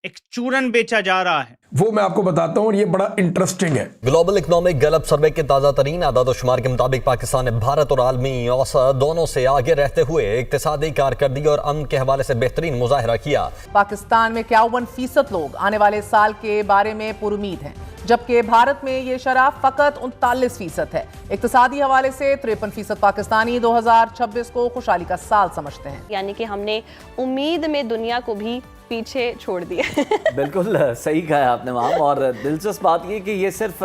एक चूरन बेचा जा रहा है, वो मैं आपको बताता हूं और ये बड़ा इंटरेस्टिंग है। ग्लोबल इकोनॉमिक गैलप सर्वे के ताज़ा तरीन आदाद-ओ-शुमार के मुताबिक पाकिस्तान ने भारत और आलमी औसत दोनों से आगे रहते हुए इक्तिसादी कारकर्दगी और अमन के हवाले से बेहतरीन मुजाहरा किया। पाकिस्तान में 51% लोग आने वाले साल के बारे में पुरुमीद हैं, जबकि भारत में ये शरह फकत 39% है। इक्तिसादी हवाले से 53% पाकिस्तानी 2026 को खुशहाली का साल समझते हैं। यानी कि हमने उम्मीद में दुनिया को भी पीछे छोड़ दिया। बिल्कुल सही कहा आपने मैम, और दिलचस्प बात ये कि ये सिर्फ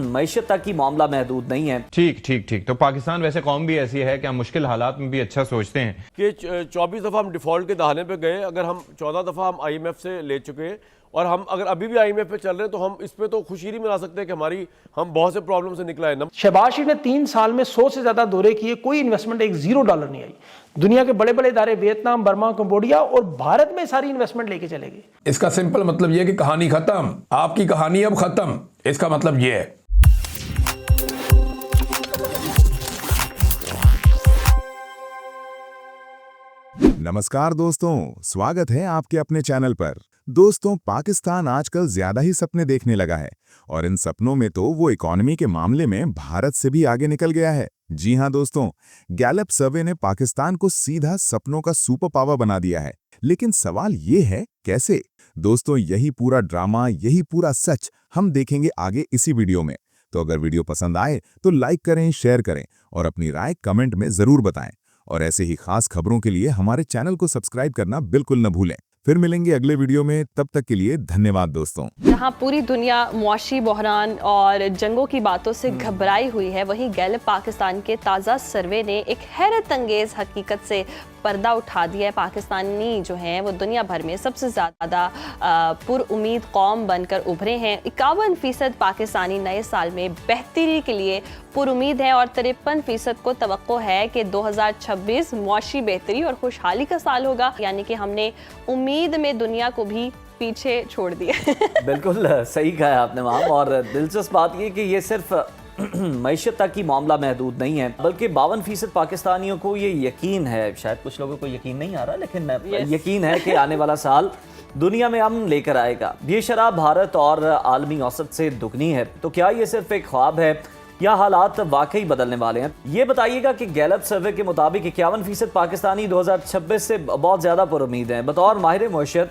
मईशत तक की मामला महदूद नहीं है। ठीक तो पाकिस्तान वैसे कौम भी ऐसी है कि हम मुश्किल हालात में भी अच्छा सोचते हैं कि 24 दफ़ा हम डिफ़ॉल्ट के दहाने पे गए, अगर हम 14 दफ़ा हम IMF से ले चुके हैं और हम अगर अभी भी IMF पे चल रहे हैं तो हम इस पे तो खुशी नहीं मना सकते कि हम बहुत से प्रॉब्लम से निकला है। शहबाज शरीफ ने 3 साल में 100 से ज्यादा दौरे किए, कोई इन्वेस्टमेंट एक $0 नहीं आई। दुनिया के बड़े बड़े इदारे वियतनाम, बर्मा, कंबोडिया और भारत में सारी इन्वेस्टमेंट लेके चले गए। इसका सिंपल मतलब यह कि कहानी खत्म, आपकी कहानी अब खत्म। इसका मतलब यह है। नमस्कार दोस्तों, स्वागत है आपके अपने चैनल पर। दोस्तों, पाकिस्तान आजकल ज्यादा ही सपने देखने लगा है और इन सपनों में तो वो इकोनॉमी के मामले में भारत से भी आगे निकल गया है। जी हां दोस्तों, गैलप सर्वे ने पाकिस्तान को सीधा सपनों का सुपर पावर बना दिया है। लेकिन सवाल ये है, कैसे? दोस्तों, यही पूरा ड्रामा, यही पूरा सच हम देखेंगे आगे इसी वीडियो में। तो अगर वीडियो पसंद आए तो लाइक करें, शेयर करें और अपनी राय कमेंट में जरूर बताएं। और ऐसे ही खास खबरों के लिए हमारे चैनल को सब्सक्राइब करना बिल्कुल न भूलें। फिर मिलेंगे अगले वीडियो में, तब तक के लिए धन्यवाद दोस्तों। जहां पूरी दुनिया मुआशी बहरान और जंगों की बातों से घबराई हुई है, वहीं गैलप पाकिस्तान के ताज़ा सर्वे ने एक हैरत अंगेज हकीकत से पर्दा उठा दिया है। पाकिस्तानी जो हैं वो दुनिया भर में सबसे ज़्यादा पुरउम्मीद कौम बनकर उभरे हैं। 51% पाकिस्तानी नए साल में बेहतरी के लिए पुरउम्मीद हैं और 53% को तवक्को है कि 2026 मुआशी बेहतरी और खुशहाली का साल होगा। यानी कि हमने उम्मीद में दुनिया को भी पीछे छोड़ दिया। बिल्कुल सही कहा आपने मैम, और दिलचस्प बात ये कि ये सिर्फ मईशत तक की मामला महदूद नहीं है, बल्कि 52% पाकिस्तानियों को ये यकीन है, शायद कुछ लोगों को यकीन नहीं आ रहा, लेकिन यकीन है कि आने वाला साल दुनिया में अमन लेकर आएगा। ये शरह भारत और आलमी औसत से दुगनी है। तो क्या ये सिर्फ एक ख्वाब है या हालात वाकई बदलने वाले हैं? ये बताइएगा कि गैलप सर्वे के मुताबिक 51% पाकिस्तानी 2026 से बहुत ज़्यादा पुरुमीद हैं। बतौर माहिर मईशत,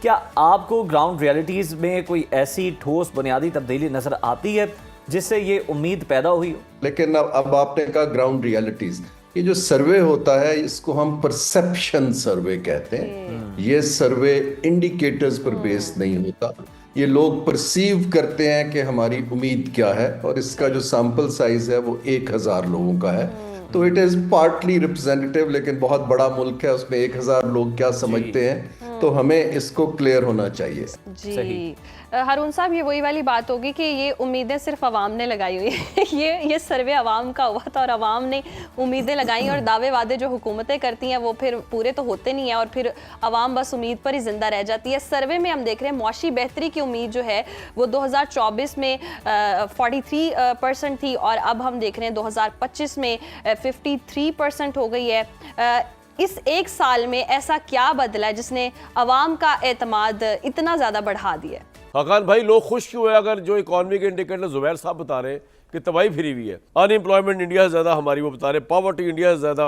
क्या आपको ग्राउंड रियलिटीज़ में कोई ऐसी ठोस बुनियादी तब्दीली नज़र आती है जिससे ये उम्मीद पैदा हुई हो? लेकिन अब आपने कहा ग्राउंड रियलिटीज, ये जो सर्वे होता है इसको हम परसेप्शन सर्वे कहते हैं। ये सर्वे इंडिकेटर्स पर बेस्ड नहीं होता, ये लोग परसीव करते हैं कि हमारी उम्मीद क्या है, और इसका जो सैंपल साइज है वो 1000 लोगों का है। तो इट इज पार्टली रिप्रेजेंटेटिव, लेकिन बहुत बड़ा मुल्क है, उसमें 1000 लोग क्या समझते हैं, तो हमें इसको क्लियर होना चाहिए। जी सही। हारून साहब, ये वही वाली बात होगी कि ये उम्मीदें सिर्फ अवाम ने लगाई हुई है। ये सर्वे अवाम का हुआ था और अवाम ने उम्मीदें लगाई, और दावे वादे जो हुकूमतें करती हैं वो फिर पूरे तो होते नहीं हैं और फिर अवाम बस उम्मीद पर ही जिंदा रह जाती है। सर्वे में हम देख रहे हैं मुआशी बेहतरी की उम्मीद जो है वो 2024 में 43% थी और अब हम देख रहे हैं 2025 में 53% हो गई है। इस एक साल में ऐसा क्या बदला है जिसने अवाम का एतमाद इतना ज़्यादा बढ़ा दिया? हकान भाई, लोग खुश क्यों है अगर जो इकॉनमी के इंडिकेटर जुबैर साहब बता रहे हैं कि तबाही फिरी हुई है, अनएम्प्लॉयमेंट इंडिया से ज़्यादा हमारी, वो बता रहे पॉवर्टी इंडिया से ज़्यादा,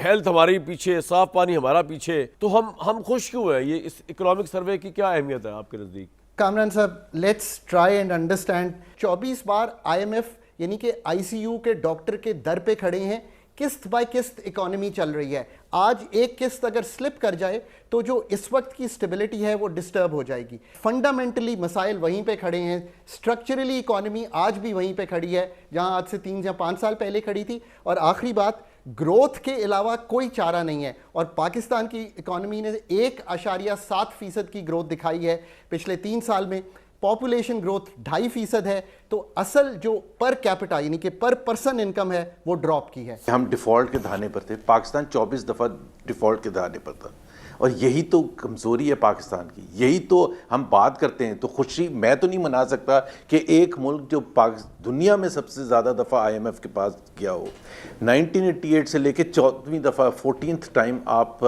हेल्थ हमारी पीछे, साफ पानी हमारा पीछे, तो हम खुश क्यों है? ये इस इकोनॉमिक सर्वे की क्या अहमियत है आपके नज़दीक? कामरान साहब, let's try and understand. 24 bar IMF यानी कि ICU के डॉक्टर के दर पे खड़े हैं। किस्त बाय किस्त इकोनॉमी चल रही है। आज एक किस्त अगर स्लिप कर जाए तो जो इस वक्त की स्टेबिलिटी है वो डिस्टर्ब हो जाएगी। फंडामेंटली मसाइल वहीं पे खड़े हैं। स्ट्रक्चरली इकोनॉमी आज भी वहीं पे खड़ी है जहां आज से 3 या 5 साल पहले खड़ी थी। और आखिरी बात, ग्रोथ के अलावा कोई चारा नहीं है और पाकिस्तान की इकोनॉमी ने 1.7% की ग्रोथ दिखाई है पिछले 3 साल में। पॉपुलेशन ग्रोथ 2.5% है, तो असल जो पर कैपिटा यानी कि पर पर्सन इनकम है वो ड्रॉप की है। हम डिफ़ॉल्ट के दहाने पर थे, पाकिस्तान 24 दफ़ा डिफ़ॉल्ट के दहाने पर था, और यही तो कमज़ोरी है पाकिस्तान की। यही तो हम बात करते हैं तो खुशी मैं तो नहीं मना सकता कि एक मुल्क जो दुनिया में सबसे ज़्यादा दफ़ा IMF के पास गया हो, 1988 से लेके 14वीं दफ़ा 14th टाइम आप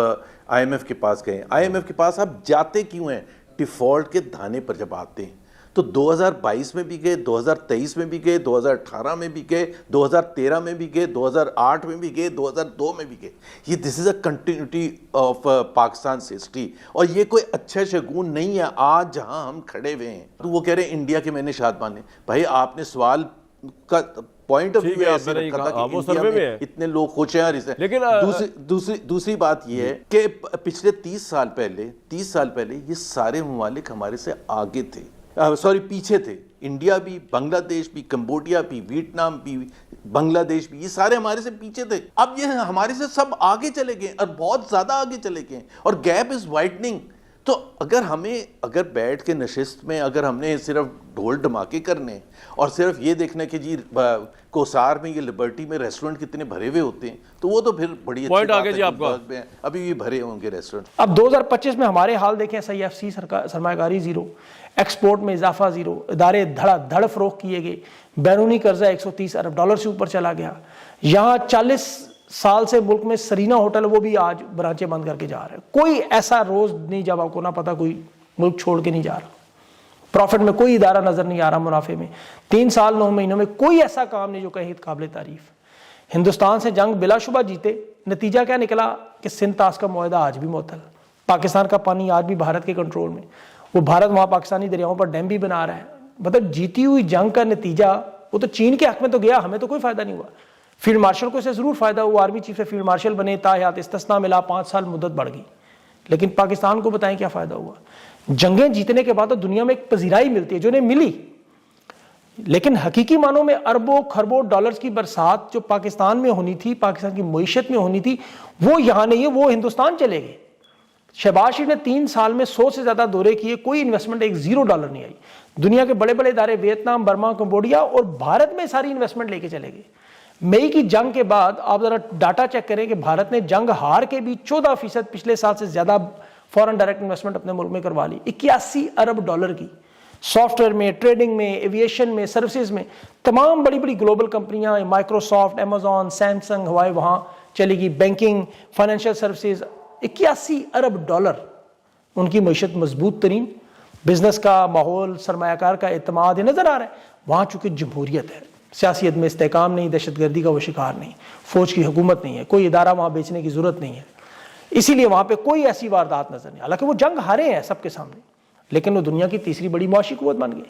IMF के पास गए। IMF के पास आप जाते क्यों हैं? डिफॉल्ट के धाने पर जब आते हैं तो 2022 में भी गए, 2023 में भी गए, 2018 में भी गए, 2013 में भी गए, 2008 में भी गए, 2002 में भी गए। ये this is a continuity of Pakistan history, और ये कोई अच्छा शगुन नहीं है। आज जहां हम खड़े हुए हैं तो वो कह रहे हैं इंडिया के मैंने शाद माने। भाई आपने सवाल का पॉइंट ऑफ व्यू ऐसे रखा था कि इंडिया में इतने लोग खुश हैं। लेकिन दूसरी बात ये है कि पिछले 30 साल पहले ये सारे ममालिक हमारे से आगे थे, पीछे थे। इंडिया भी, बांग्लादेश भी, कंबोडिया भी, वियतनाम भी, बांग्लादेश भी, ये सारे हमारे से पीछे थे। अब ये हमारे से सब आगे चले गए और बहुत ज्यादा आगे चले गए, और गैप इज वाइडनिंग। तो अगर बैठ के नशिस्त में अगर हमने सिर्फ ढोल धमाके करने और सिर्फ ये देखना कि जी कोसार में, ये लिबर्टी में रेस्टोरेंट कितने भरे हुए होते हैं, तो वो तो फिर बड़ी अच्छी बात है जी आपका, अभी भी भरे होंगे रेस्टोरेंट। अब 2025 में हमारे हाल देखें, SIFC सरमायाकारी जीरो, एक्सपोर्ट में इजाफा जीरो, इदारे धड़ फरोख किए गए, बैरूनी कर्जा $130 अरब से ऊपर चला गया। यहाँ 40 साल से मुल्क में सरीना होटल, वो भी आज ब्रांचें बंद करके जा रहे हैं। कोई ऐसा रोज नहीं जब आपको ना पता कोई मुल्क छोड़ के नहीं जा रहा। प्रॉफिट में कोई इदारा नजर नहीं आ रहा, मुनाफे में 3 साल 9 महीनों में कोई ऐसा काम नहीं जो कहे काबिल तारीफ। हिंदुस्तान से जंग बिलाशुबा जीते, नतीजा क्या निकला कि सिंध ताश का मुआहदा आज भी मुअत्तल। पाकिस्तान का पानी आज भी भारत के कंट्रोल में, वो भारत वहाँ पाकिस्तानी दरियाओं पर डैम भी बना रहा है। मतलब जीती हुई जंग का नतीजा वो तो चीन के हक में तो गया, हमें तो कोई फायदा नहीं हुआ। फील्ड मार्शल को इससे जरूर फायदा हुआ, आर्मी चीफ से फील्ड मार्शल बने, ताहयात इस्तिस्ना मिला, 5 साल मुद्दत बढ़ गई। लेकिन पाकिस्तान को बताएं क्या फायदा हुआ? जंगें जीतने के बाद तो दुनिया में एक पजीराई मिलती है जो उन्हें मिली, लेकिन हकीकी मानों में अरबों खरबों डॉलर्स की बरसात जो पाकिस्तान में होनी थी, पाकिस्तान की मईशत में होनी थी, वो यहां नहीं है, वो हिंदुस्तान चले गए। शहबाज शरीफ ने 3 साल में 100 से ज्यादा दौरे किए, कोई इन्वेस्टमेंट $1 नहीं आई। दुनिया के बड़े बड़े इदारे वियतनाम, बर्मा, कंबोडिया और भारत में सारी इन्वेस्टमेंट लेके चले गए। मई की जंग के बाद आप जरा डाटा चेक करें कि भारत ने जंग हार के भी 14% पिछले साल से ज्यादा फॉरेन डायरेक्ट इन्वेस्टमेंट अपने मुल्क में करवा ली, $81 अरब की। सॉफ्टवेयर में, ट्रेडिंग में, एविएशन में, सर्विसेज में, तमाम बड़ी बड़ी ग्लोबल कंपनियां, माइक्रोसॉफ्ट, अमेजॉन, सैमसंग, हवाई वहां चली गई। बैंकिंग, फाइनेंशियल सर्विसेज, $81 अरब। उनकी मईशत मजबूत तरीन, बिजनेस का माहौल, सरमायाकार का एतमाद नजर आ रहा है। वहां चूंकि जमहूरियत है, सियासियत में इस्तेकाम नहीं, दहशतगर्दी का वो शिकार नहीं, फौज की हुकूमत नहीं है, कोई इदारा वहां बेचने की जरूरत नहीं है, इसीलिए वहां पे कोई ऐसी वारदात नजर नहीं। हालांकि वो जंग हारे हैं सबके सामने, लेकिन वो दुनिया की तीसरी बड़ी मुआशी कुव्वत बन गए।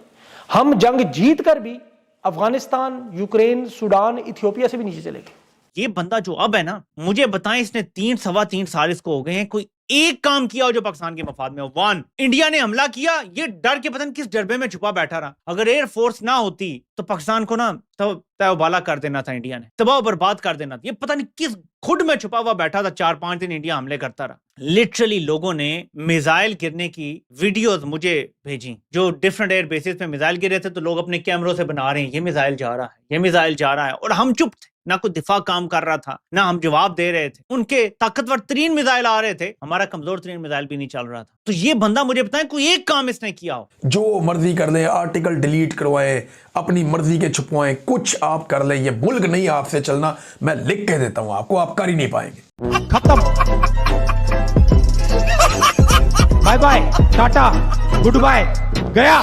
हम जंग जीत कर भी अफगानिस्तान, यूक्रेन, सूडान, इथियोपिया से भी नीचे चले गए। ये बंदा जो अब है ना, मुझे बताएं, इसने 3-3.25 साल इसको हो गए हैं, कोई एक काम किया हो जो पाकिस्तान के मफाद में हो। 1, इंडिया ने हमला किया, ये डर के पता नहीं किस डरबे में छुपा बैठा रहा। अगर एयरफोर्स ना होती तो पाकिस्तान को ना तबाह कर देना था, इंडिया ने तबाह बर्बाद कर देना था। ये पता नहीं किस खुद में छुपा हुआ बैठा था, 4-5 दिन इंडिया हमले करता रहा। लिटरली लोगों ने मिसाइल गिरने की वीडियोस मुझे भेजी, जो डिफरेंट एयर बेसिस पे मिसाइल गिरे थे, तो लोग अपने कैमरों से बना रहे हैं, ये मिसाइल जा रहा है, ये मिसाइल जा रहा है, और हम चुप थे। ना कोई दिफा काम कर रहा था, ना हम जवाब दे रहे थे। उनके ताकतवर तरीन मिसाइल आ रहे थे, हमारा कमजोर तरीन मिसाइल भी नहीं चल रहा था। तो ये बंदा मुझे बताएं कोई एक काम इसने किया हो। जो मर्जी कर ले, आर्टिकल डिलीट करवाए, अपनी मर्जी के छुपवाएं, कुछ आप कर ले, ये मुल्क नहीं आपसे चलना। मैं लिख के देता हूं आपको, आप कर ही नहीं पाएंगे। खत्म, bye bye, tata, goodbye, गया।